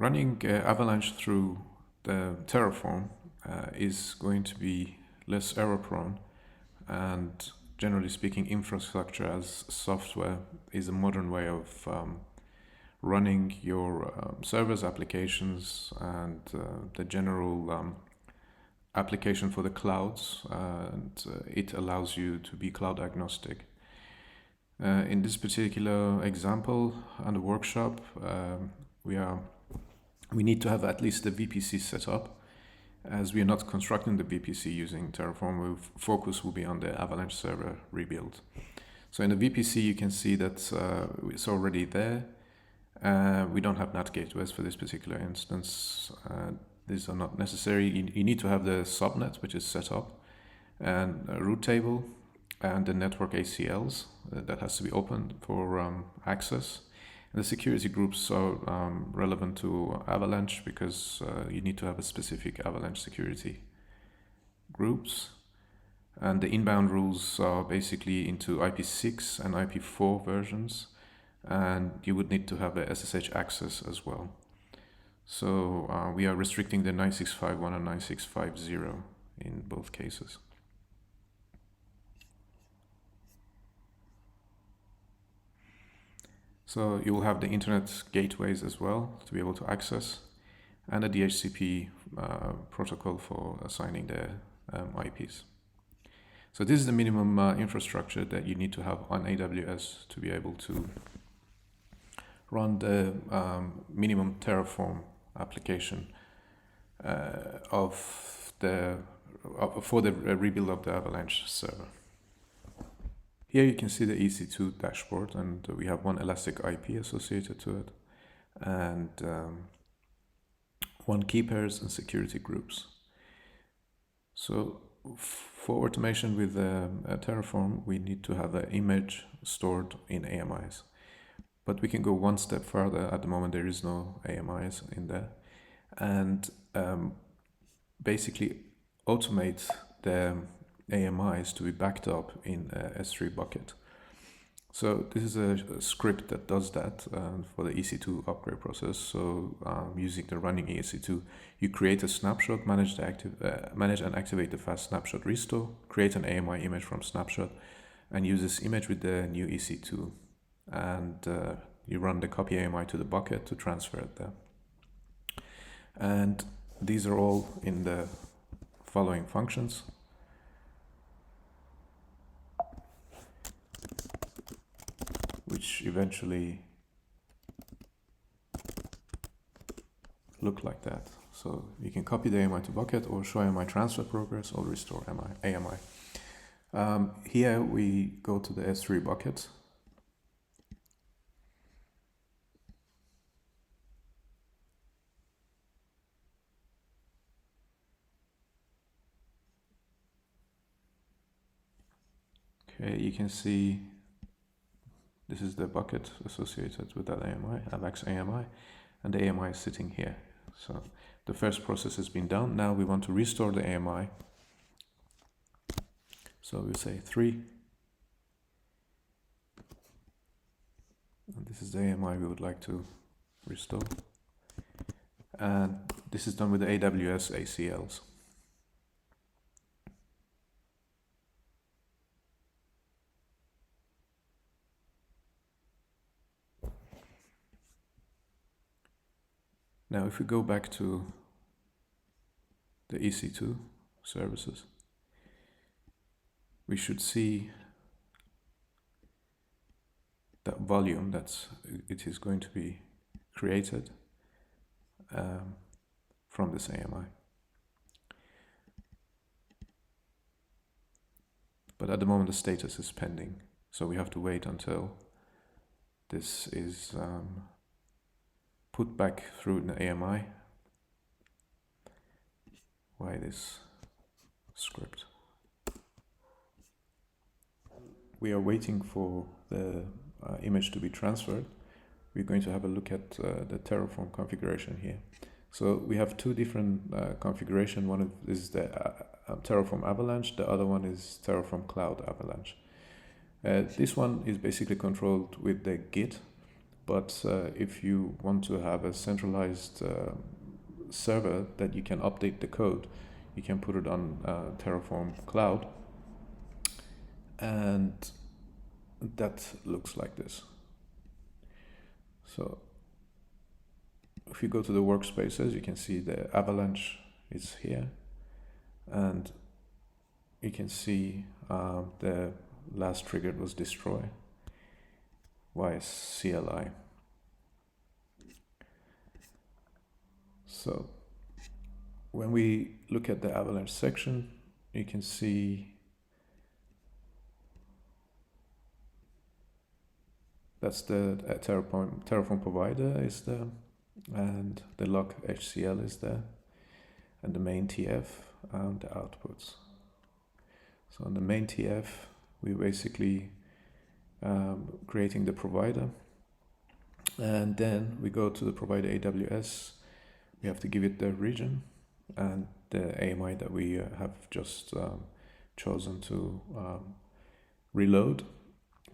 Running Avalanche through the Terraform is going to be less error prone, and generally speaking, infrastructure as software is a modern way of running your servers, applications, and the general application for the clouds, and it allows you to be cloud agnostic. In this particular example and the workshop, we need to have at least the VPC set up. As we are not constructing the VPC using Terraform, focus will be on the Avalanche server rebuild. So in the VPC, you can see that it's already there. We don't have NAT gateways for this particular instance. These are not necessary. You need to have the subnet, which is set up, and a root table, and the network ACLs that has to be opened for access. And the security groups are relevant to Avalanche because you need to have a specific Avalanche security groups. And the inbound rules are basically into IP6 and IP4 versions, and you would need to have a SSH access as well. So we are restricting the 9651 and 9650 in both cases. So you will have the internet gateways as well to be able to access, and a DHCP protocol for assigning the IPs. So this is the minimum infrastructure that you need to have on AWS to be able to run the minimum Terraform application for the rebuild of the Avalanche server. Here you can see the EC2 dashboard, and we have one elastic IP associated to it, and one key pairs and security groups. So for automation with Terraform, we need to have an image stored in AMIs. But we can go one step further. At the moment, there is no AMIs in there. And basically automate the AMIs to be backed up in a S3 bucket. So this is a script that does that for the EC2 upgrade process. So using the running EC2, you create a snapshot, manage and activate the fast snapshot restore, create an AMI image from snapshot, and use this image with the new EC2. And you run the copy AMI to the bucket to transfer it there. And these are all in the following functions. Which eventually look like that. So you can copy the AMI to bucket, or show AMI transfer progress, or restore AMI. Here we go to the S3 bucket. Okay, you can see this is the bucket associated with that AMI, AVAX AMI, and the AMI is sitting here. So the first process has been done. Now we want to restore the AMI. So we'll say 3. And this is the AMI we would like to restore. And this is done with the AWS ACLs. Now, if we go back to the EC2 services, we should see that volume it is going to be created from this AMI. But at the moment, the status is pending, so we have to wait until this is put back through the AMI by this script. We are waiting for the image to be transferred. We're going to have a look at the Terraform configuration here. So we have two different configuration. One is the Terraform Avalanche. The other one is Terraform Cloud Avalanche. This one is basically controlled with the Git, But if you want to have a centralized server that you can update the code, you can put it on Terraform Cloud, and that looks like this. So if you go to the workspaces, you can see the Avalanche is here, and you can see the last triggered was destroy via CLI. So when we look at the Avalanche section, you can see that's the Terraform provider is there, and the log HCL is there, and the main TF and the outputs. So on the main TF, we're basically creating the provider, and then we go to the provider AWS. We have to give it the region and the AMI that we have just chosen to reload.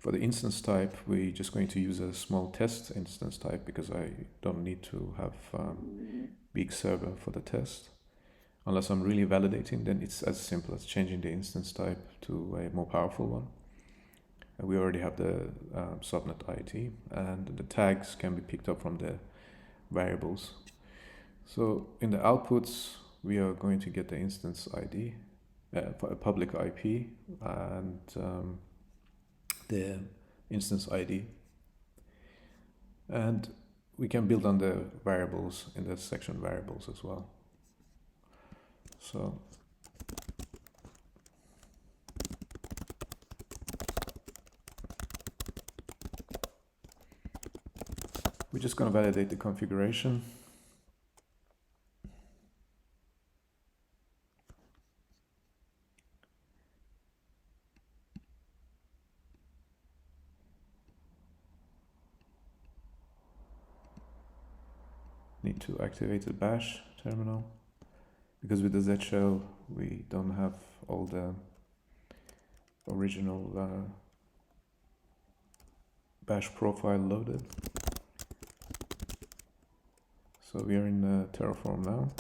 For the instance type, we're just going to use a small test instance type because I don't need to have big server for the test. Unless I'm really validating, then it's as simple as changing the instance type to a more powerful one. And we already have the subnet ID, and the tags can be picked up from the variables. So in the outputs, we are going to get the instance ID, for a public IP, and the instance ID. And we can build on the variables in the section variables as well. So we're just going to validate the configuration. Need to activate the bash terminal, because with the Z shell we don't have all the original bash profile loaded. So we are in Terraform now.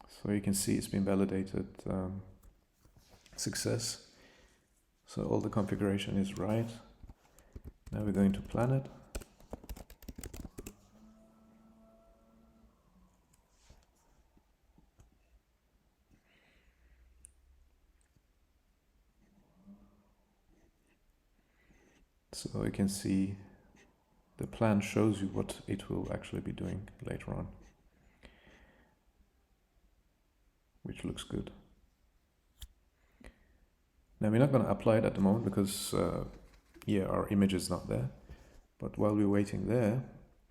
So you can see it's been validated success. So all the configuration is right. Now we're going to plan it. So you can see the plan shows you what it will actually be doing later on, which looks good. Now we're not going to apply it at the moment because our image is not there. But while we're waiting there,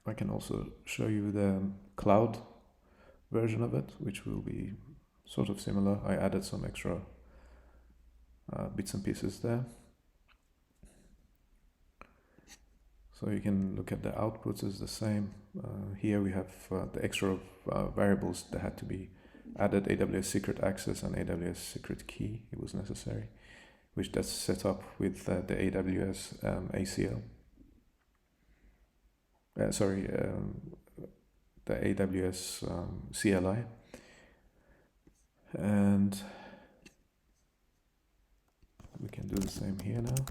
I can also show you the cloud version of it, which will be sort of similar. I added some extra bits and pieces there. So you can look at the outputs is the same. Here we have the extra variables that had to be added. AWS secret access and AWS secret key, it was necessary, which that's set up with the AWS ACL. The AWS CLI. And we can do the same here now.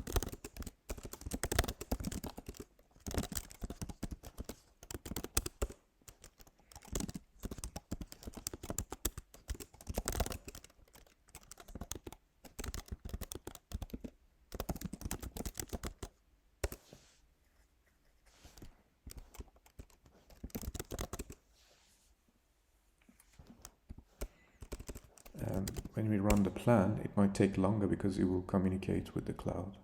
And when we run the plan, it might take longer because it will communicate with the cloud.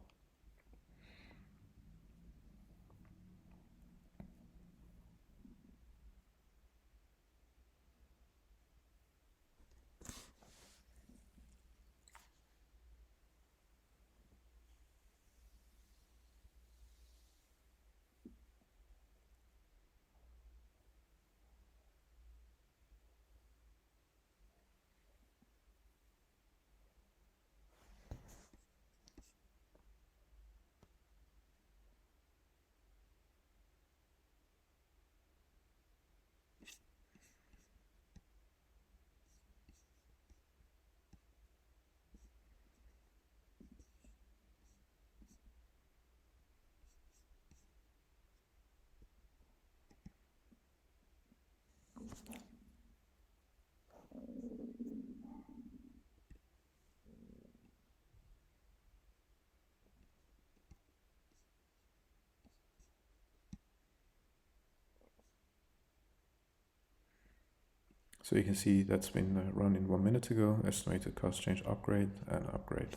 So you can see that's been run in 1 minute ago, estimated cost change upgrade and upgrade.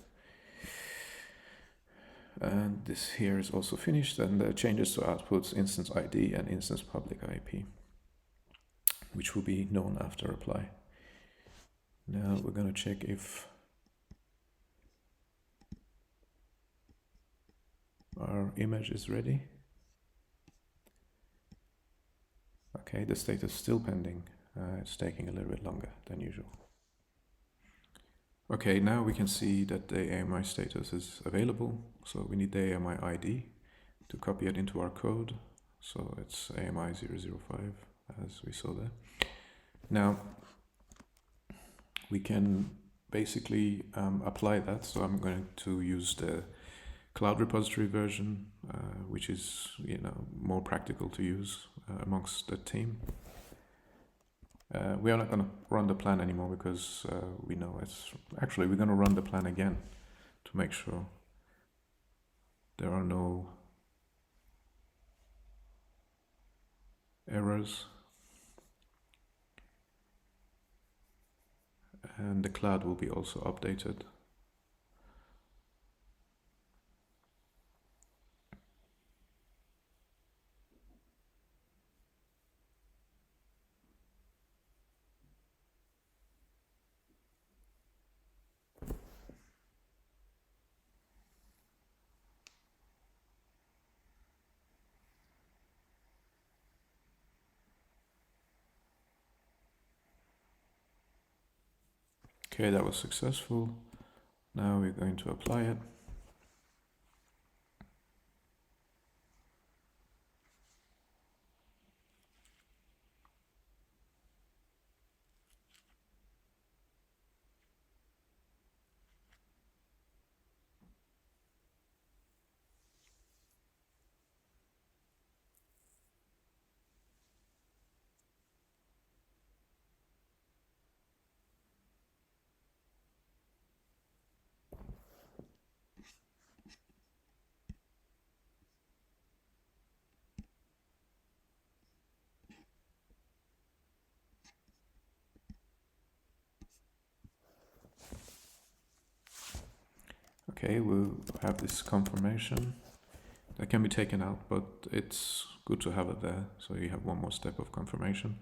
And this here is also finished, and the changes to outputs, instance ID and instance public IP, which will be known after apply. Now we're going to check if our image is ready. Okay, the status is still pending. It's taking a little bit longer than usual. Okay, now we can see that the AMI status is available. So we need the AMI ID to copy it into our code. So it's AMI 005, as we saw there. Now we can basically apply that. So I'm going to use the cloud repository version, which is more practical to use amongst the team. We are not going to run the plan anymore because we know it's actually we're going to run the plan again to make sure there are no errors, and the cloud will be also updated. Okay, that was successful. Now we're going to apply it. Okay, we'll have this confirmation that can be taken out, but it's good to have it there. So you have one more step of confirmation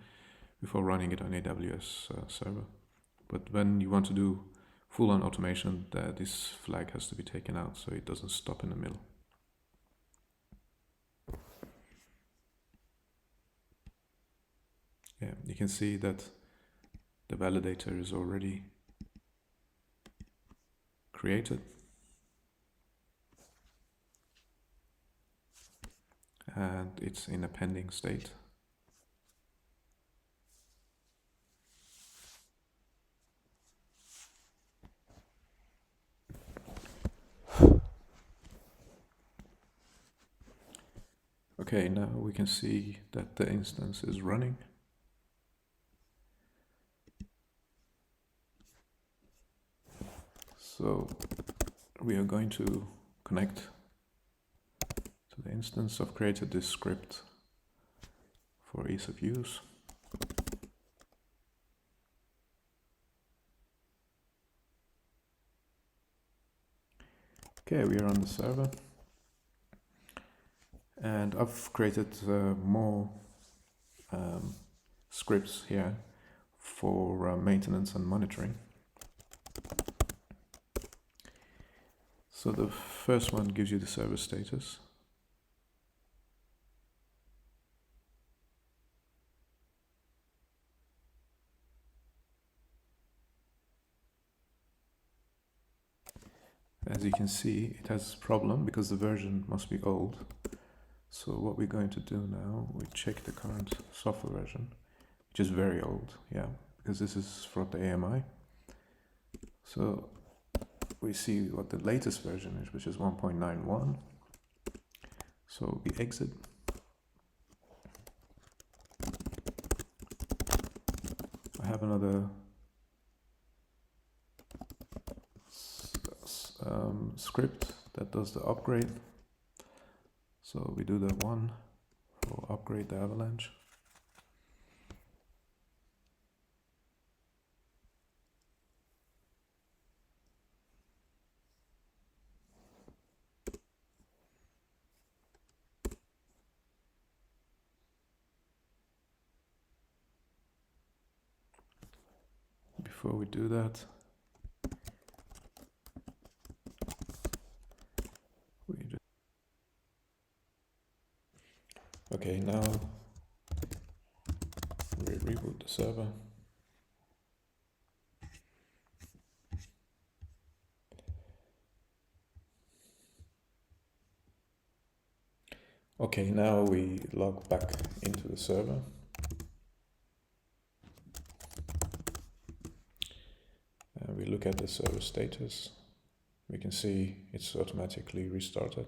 before running it on AWS server. But when you want to do full-on automation, this flag has to be taken out so it doesn't stop in the middle. Yeah, you can see that the validator is already created. And it's in a pending state. Okay, now we can see that the instance is running. So we are going to connect to the instance. I've created this script for ease of use. Okay, we are on the server. And I've created more scripts here for maintenance and monitoring. So the first one gives you the server status. As you can see, it has a problem because the version must be old. So what we're going to do now, we check the current software version, which is very old, yeah, because this is from the AMI. So we see what the latest version is, which is 1.91. So we exit. I have another script that does the upgrade. So we do the one for upgrade the Avalanche. before we do that, okay, now we reboot the server. Okay, now we log back into the server. We look at the server status. We can see it's automatically restarted.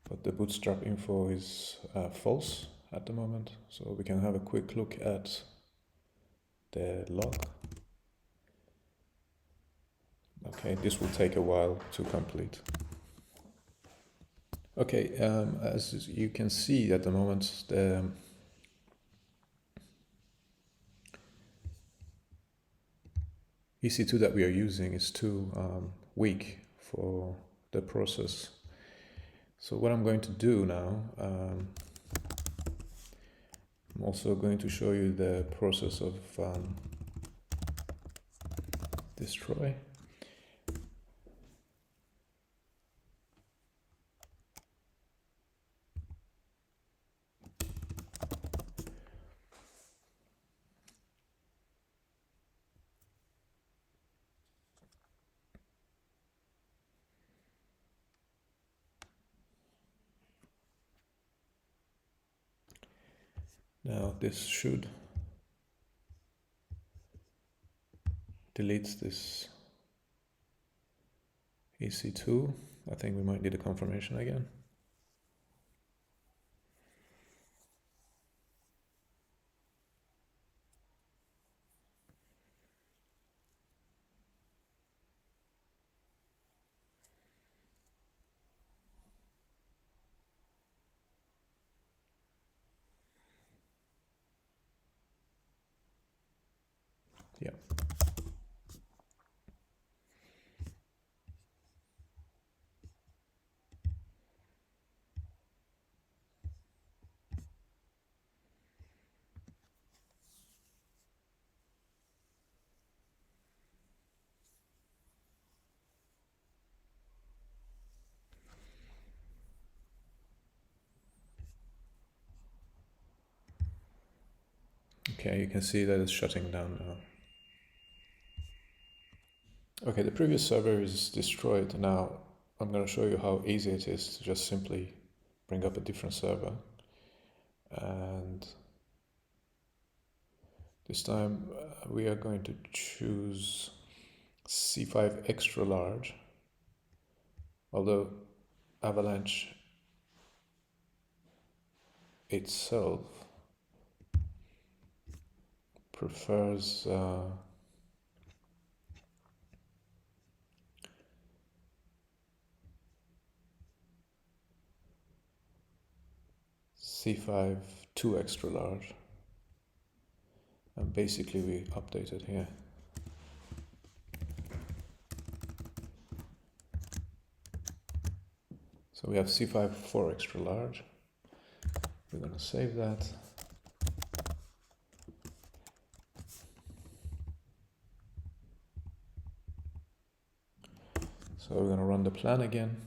But the bootstrap info is false at the moment. So we can have a quick look at the log. Okay, this will take a while to complete. Okay, as you can see at the moment, the EC2 that we are using is too weak for the process. So what I'm going to do now, I'm also going to show you the process of destroy. Now this should delete this EC2. I think we might need a confirmation again. Yeah. Okay, you can see that it's shutting down now. Okay, the previous server is destroyed. Now I'm going to show you how easy it is to just simply bring up a different server. And this time we are going to choose C5 extra large. Although Avalanche itself prefers C5 2 extra large, and basically we update it here. So we have C5 4 extra large. We're going to save that. So we're going to run the plan again.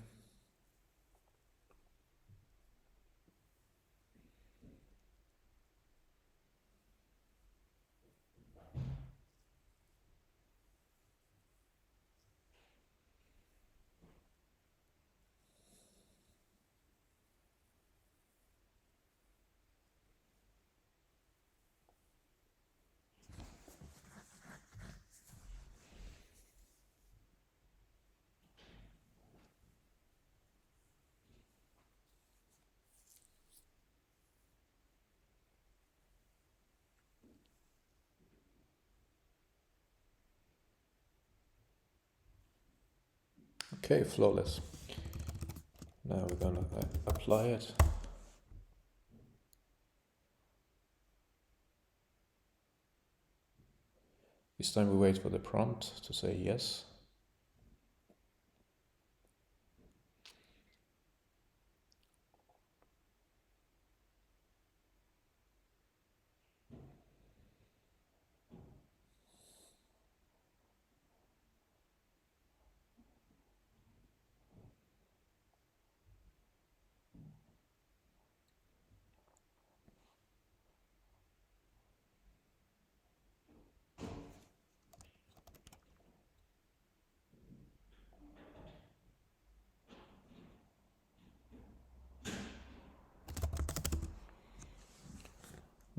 Okay, flawless. Now we're going to apply it. This time we wait for the prompt to say yes.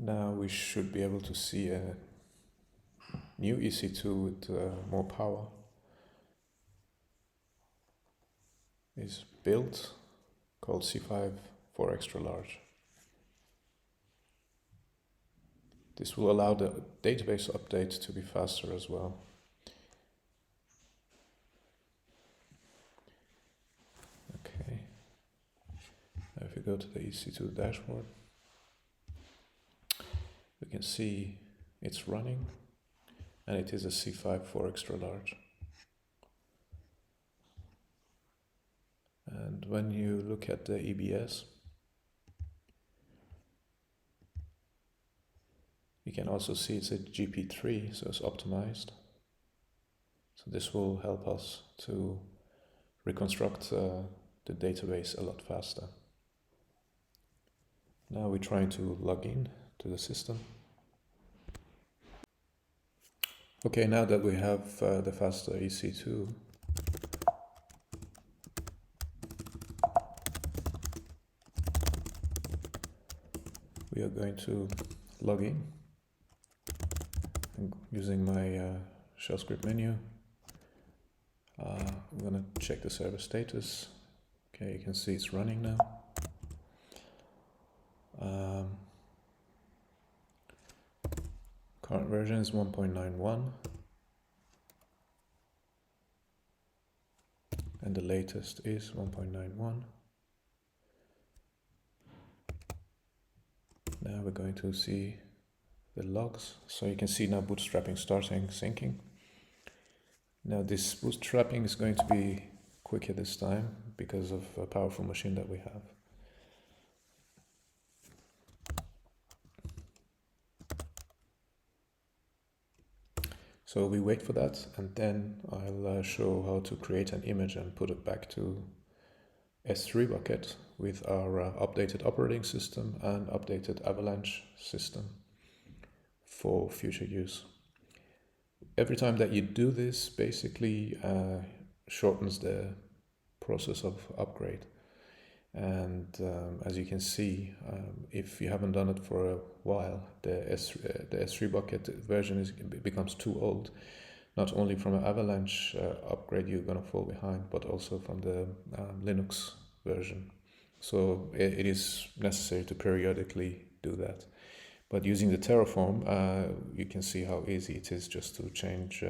Now we should be able to see a new EC2 with more power is built, called C5 for extra large. This will allow the database update to be faster as well. Okay, now if we go to the EC2 dashboard, we can see it's running, and it is a C5 for extra large. And when you look at the EBS, you can also see it's a GP3, so it's optimized. So this will help us to reconstruct the database a lot faster. Now we're trying to log in to the system. Okay, now that we have the faster EC2, we are going to log in using my shell script menu. I'm going to check the server status. Okay, you can see it's running now. Current version is 1.91 and the latest is 1.91. Now we're going to see the logs. So you can see now bootstrapping starting syncing. Now this bootstrapping is going to be quicker this time because of a powerful machine that we have. So we wait for that, and then I'll show how to create an image and put it back to S3 bucket with our updated operating system and updated Avalanche system for future use. Every time that you do this, basically shortens the process of upgrade. And as you can see, if you haven't done it for a while, the S3 bucket version becomes too old. Not only from an Avalanche upgrade you're going to fall behind, but also from the Linux version. So it is necessary to periodically do that. But using the Terraform, you can see how easy it is just to change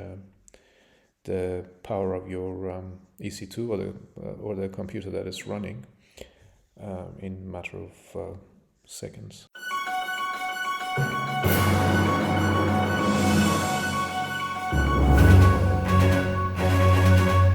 the power of your EC2 or the computer that is running in a matter of seconds.